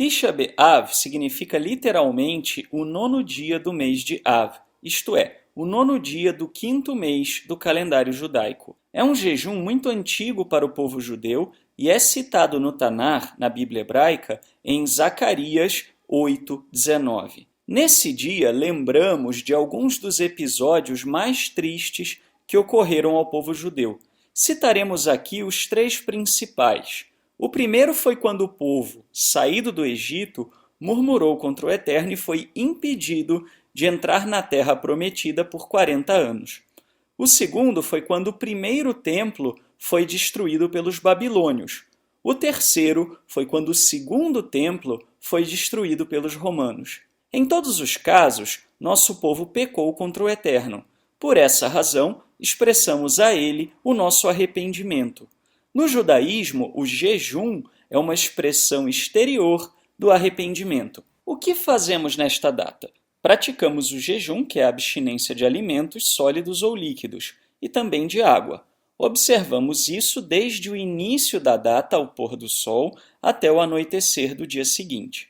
Tisha B'Av significa literalmente o 9º dia do mês de Av, isto é, o 9º dia do 5º mês do calendário judaico. É um jejum muito antigo para o povo judeu e é citado no Tanar, na Bíblia hebraica, em Zacarias 8:19. Nesse dia, lembramos de alguns dos episódios mais tristes que ocorreram ao povo judeu. Citaremos aqui os 3 principais. O primeiro foi quando o povo, saído do Egito, murmurou contra o Eterno e foi impedido de entrar na terra prometida por 40 anos. O segundo foi quando o primeiro templo foi destruído pelos babilônios. O terceiro foi quando o segundo templo foi destruído pelos romanos. Em todos os casos, nosso povo pecou contra o Eterno. Por essa razão, expressamos a ele o nosso arrependimento. No judaísmo, o jejum é uma expressão exterior do arrependimento. O que fazemos nesta data? Praticamos o jejum, que é a abstinência de alimentos sólidos ou líquidos, e também de água. Observamos isso desde o início da data ao pôr do sol até o anoitecer do dia seguinte.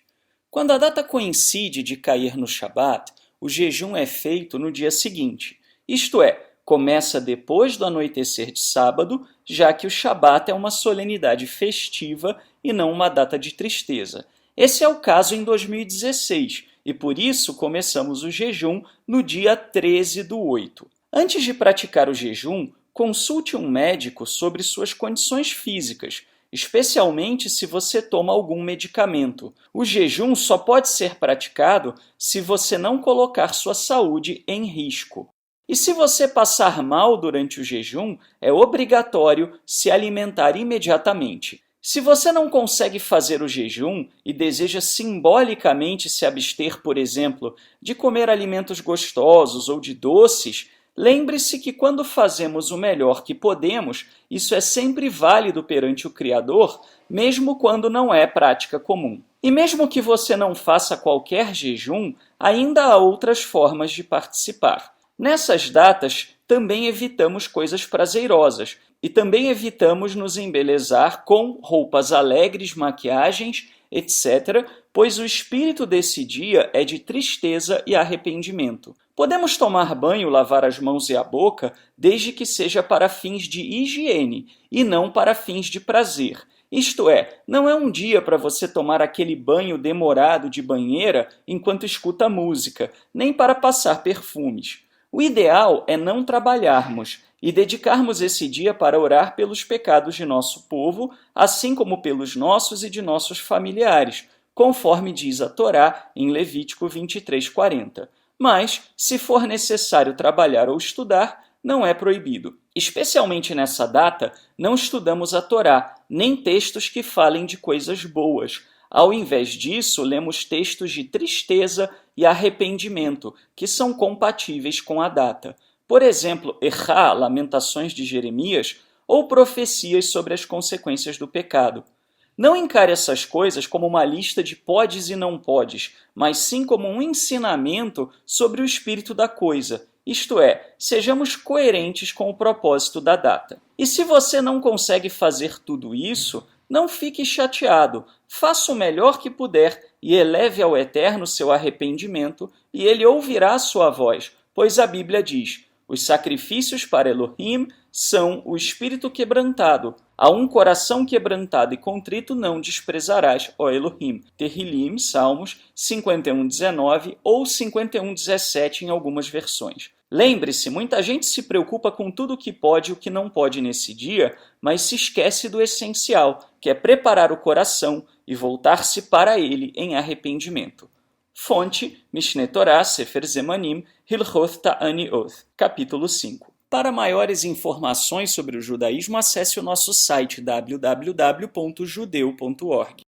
Quando a data coincide de cair no Shabat, o jejum é feito no dia seguinte, isto é, começa depois do anoitecer de sábado, já que o Shabat é uma solenidade festiva e não uma data de tristeza. Esse é o caso em 2016, e por isso começamos o jejum no dia 13/8. Antes de praticar o jejum, consulte um médico sobre suas condições físicas, especialmente se você toma algum medicamento. O jejum só pode ser praticado se você não colocar sua saúde em risco. E se você passar mal durante o jejum, é obrigatório se alimentar imediatamente. Se você não consegue fazer o jejum e deseja simbolicamente se abster, por exemplo, de comer alimentos gostosos ou de doces, lembre-se que quando fazemos o melhor que podemos, isso é sempre válido perante o Criador, mesmo quando não é prática comum. E mesmo que você não faça qualquer jejum, ainda há outras formas de participar. Nessas datas, também evitamos coisas prazerosas e também evitamos nos embelezar com roupas alegres, maquiagens, etc., pois o espírito desse dia é de tristeza e arrependimento. Podemos tomar banho, lavar as mãos e a boca, desde que seja para fins de higiene e não para fins de prazer. Isto é, não é um dia para você tomar aquele banho demorado de banheira enquanto escuta música, nem para passar perfumes. O ideal é não trabalharmos e dedicarmos esse dia para orar pelos pecados de nosso povo, assim como pelos nossos e de nossos familiares, conforme diz a Torá em Levítico 23:40. Mas, se for necessário trabalhar ou estudar, não é proibido. Especialmente nessa data, não estudamos a Torá, nem textos que falem de coisas boas. Ao invés disso, lemos textos de tristeza e arrependimento, que são compatíveis com a data. Por exemplo, Echá, Lamentações de Jeremias, ou profecias sobre as consequências do pecado. Não encare essas coisas como uma lista de podes e não podes, mas sim como um ensinamento sobre o espírito da coisa, isto é, sejamos coerentes com o propósito da data. E se você não consegue fazer tudo isso, não fique chateado, faça o melhor que puder e eleve ao Eterno seu arrependimento, e ele ouvirá a sua voz, pois a Bíblia diz: os sacrifícios para Elohim são o espírito quebrantado. A um coração quebrantado e contrito não desprezarás, ó Elohim. Terrilim, Salmos 51:19 ou 51:17 em algumas versões. Lembre-se, muita gente se preocupa com tudo o que pode e o que não pode nesse dia, mas se esquece do essencial, que é preparar o coração e voltar-se para ele em arrependimento. Fonte, Mishneh Torah, Sefer Zemanim, Hilchot Ta'aniot, capítulo 5. Para maiores informações sobre o judaísmo, acesse o nosso site www.judeu.org.